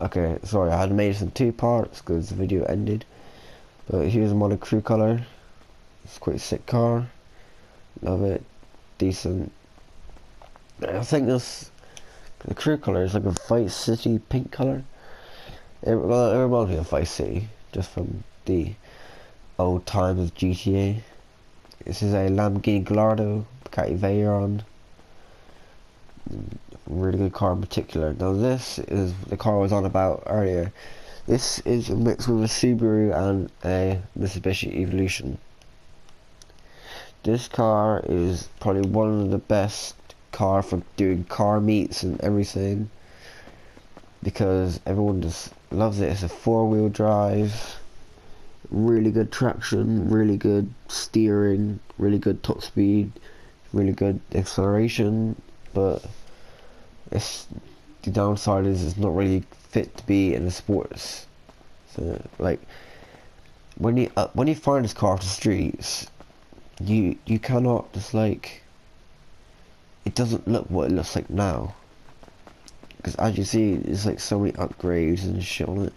Okay, sorry, I had made this in two parts because the video ended. But here's a model crew color. It's quite a sick car. Love it. Decent. I think this the crew color is like a Vice City pink color. Well, it reminds me of Vice City, just from the old times of GTA. This is a Lamborghini Gallardo, Bugatti Veyron. Really good car in particular. Now this is the car I was on about earlier. This is a mix with a Subaru and a Mitsubishi Evolution. This car is probably one of the best car for doing car meets and everything, because everyone just loves it. It's a four-wheel drive, really good traction, really good steering, really good top speed, really good acceleration, but it's the downside is it's not really fit to be in the sports. So like when you find this car off the streets, you cannot just like, it doesn't look what it looks like now, because as you see there's like so many upgrades and shit on it.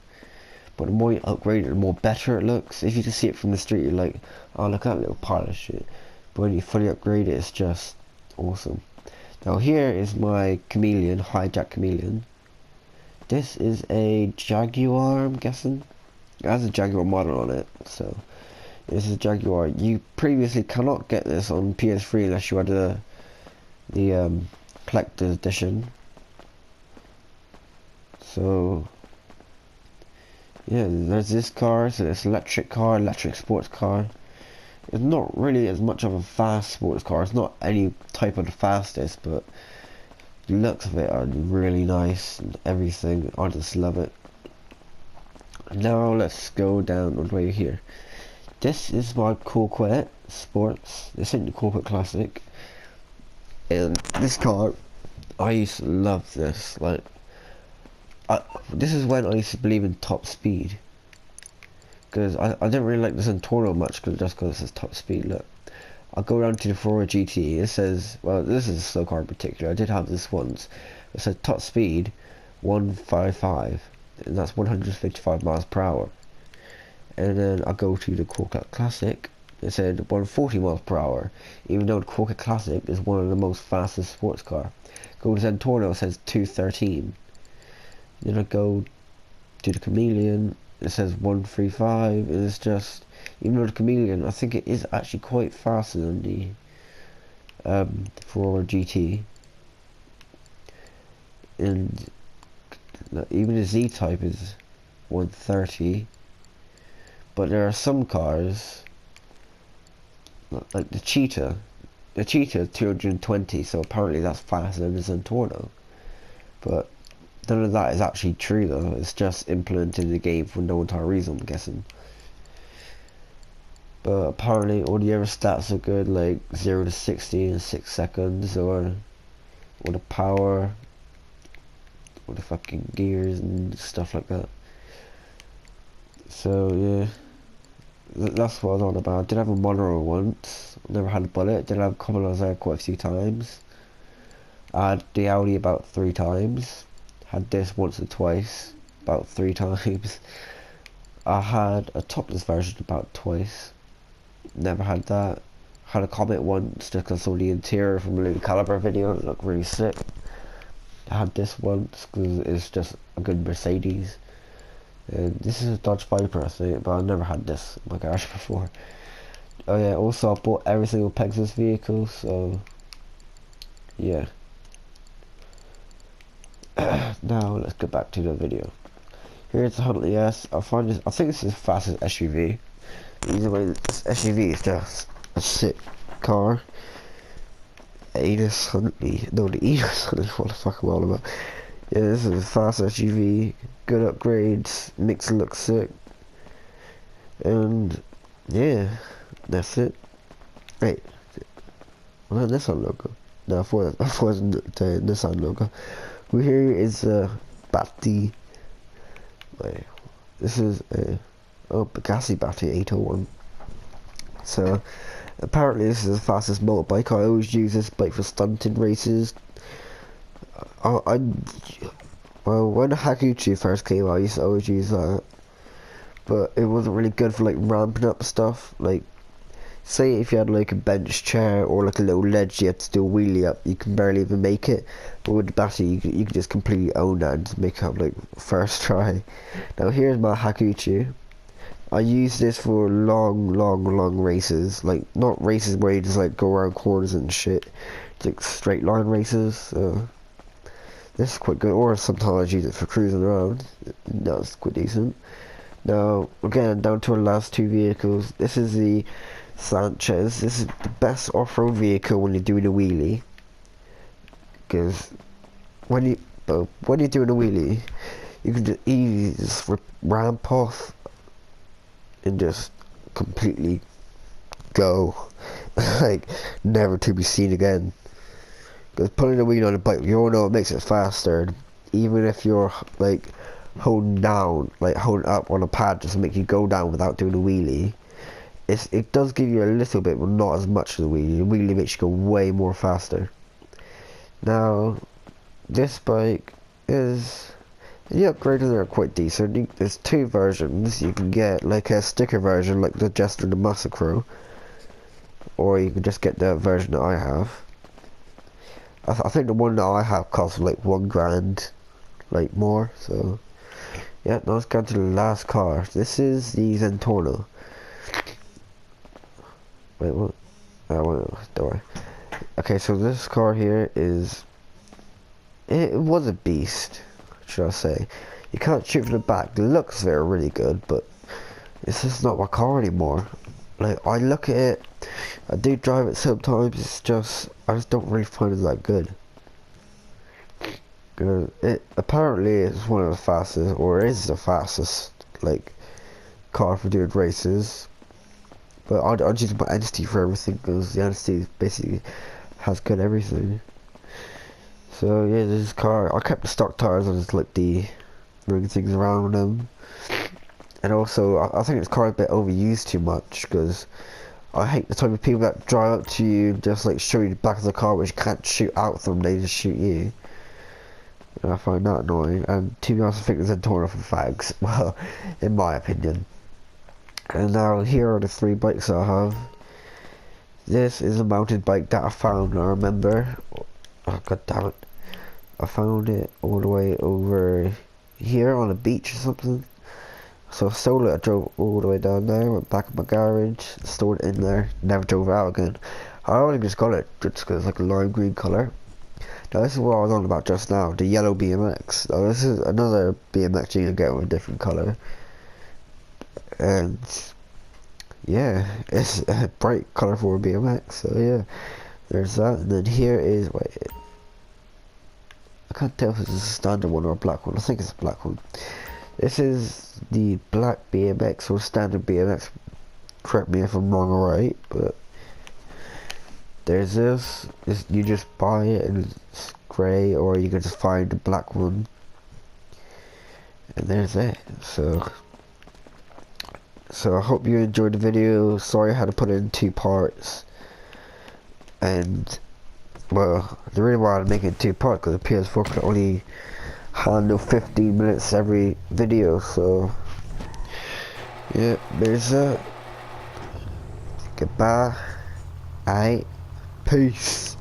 But the more you upgrade it, the more better it looks. If you just see it from the street, you're like, oh, look at that little pile of shit. But when you fully upgrade it, it's just awesome. Now here is my Chameleon, Hijack Chameleon. This is a Jaguar, I'm guessing. It has a Jaguar model on it, so this is a Jaguar. You previously cannot get this on PS3 unless you had the collector's edition. So yeah, there's this car. So it's electric car, electric sports car. It's not really as much of a fast sports car. It's not any type of the fastest, but the looks of it are really nice and everything. I just love it. Now let's go down all the way here. This is my Corvette Sports. This ain't the Corvette Classic. And this car, I used to love this. Like, this is when I used to believe in top speed. Because I didn't really like the Centurion much, just because it says top speed. Look, I'll go down to the Ferrari GT. It says, well, this is a slow car in particular. I did have this once. It said top speed 155, and that's 155 miles per hour. And then I go to the Corvette Classic. It said 140 miles per hour, even though the Corvette Classic is one of the most fastest sports car. Go to Centurion, it says 213. Then I go to the Chameleon. It says 135, and it's just, even though the Chameleon, I think it is actually quite faster than the Ferrari GT, and even the Z-Type is 130, but there are some cars, like the Cheetah is 220, so apparently that's faster than the Zentorno, but none of that is actually true though. It's just implemented in the game for no entire reason, I'm guessing. But apparently all the other stats are good, like 0 to 60 in 6 seconds, or the power, or the fucking gears and stuff like that. So yeah, that's what I was on about. I did have a Monero once, never had a Bullet. Did have a Commodore quite a few times. I had the Audi about 3 times. Had this once or twice, about 3 times. I had a topless version about twice. Never had that. Had a Comet once, just because I saw the interior from a Louis Caliber video and it looked really sick. I had this once because it's just a good Mercedes. And this is a Dodge Viper, I think, but I've never had this in my garage before. Oh yeah, also I bought every single Pegasus vehicle, so yeah. Now let's get back to the video. Here's the Huntley S. I think this is the fastest SUV. Either way, this SUV is just a sick car. Enos Huntley, no, the Enos Huntley, what the fuck am I all about? Yeah, this is a fast SUV, good upgrades, makes it look sick. And yeah, that's it. Wait, was that Nissan logo? No, I thought it was the Nissan logo. Well, here is a Batti. Wait, this is a Bugatti Batti 801. So apparently this is the fastest motorbike. I always use this bike for stunting races. I Well, when Hagguchi first came out, I used to always use that, but it wasn't really good for like ramping up stuff. Like, say if you had like a bench chair or like a little ledge you had to do a wheelie up, you can barely even make it. But with the battery, you can just completely own that and just make it up like first try. Now here's my Hagguchi. I use this for long races. Like, not races where you just like go around corners and shit. It's like straight line races. So this is quite good. Or sometimes I use it for cruising around. That's quite decent. Now, again, down to our last two vehicles. This is the Sanchez. This is the best off-road vehicle when you're doing a wheelie. Because when you're doing a wheelie, you can just easily just ramp off and just completely go. Like, never to be seen again. Because putting a wheel on a bike, you all know it makes it faster. Even if you're like holding down, like holding up on a pad just to make you go down without doing a wheelie, it does give you a little bit, but not as much as a wheelie. The wheelie makes you go way more faster. Now, this bike is, the upgrades are quite decent. There's two versions. You can get like a sticker version, like the Jester and the Massacro, or you can just get the version that I have. I think the one that I have costs like $1,000, like more. So yeah, now let's go to the last car. This is the Zentorno. Wait, what? Don't worry. Okay, so this car here is, it was a beast, should I say. You can't shoot from the back. The looks there are really good, but it's just not my car anymore. Like, I look at it, I do drive it sometimes, it's just, I just don't really find it that good. It apparently is one of the fastest, or is the fastest, like, car for doing races. But I just use my Entity for everything, because the Entity basically has good everything. So yeah, this car, I kept the stock tires, I just like the ring things around them. And also, I think this car is a bit overused too much, because I hate the type of people that drive up to you, just like show you the back of the car, which you can't shoot out them, they just shoot you. And I find that annoying, and to be honest, I think it's torn off of fags, well, in my opinion. And now, here are the three bikes I have. This is a mountain bike that I found, I remember. Oh, god damn it. I found it all the way over here on a beach or something. So I stole it, I drove all the way down there, went back in my garage, stored it in there, never drove it out again. I only just got it just because it's like a lime green colour. Now this is what I was on about just now, the yellow BMX. Now this is another BMX you can get with a different colour. And yeah, it's a bright colour for a BMX, so yeah, there's that. And then here is, wait, I can't tell if it's a standard one or a black one, I think it's a black one. This is the black BMX or standard BMX, correct me if I'm wrong or right, but there's this, you just buy it and it's grey, or you can just find the black one, and there's it. So I hope you enjoyed the video. Sorry I had to put it in two parts, and well, the reason why I'm making it two parts because the PS4 can only handle 15 minutes every video, so yeah, there's that. Goodbye. Aight, peace.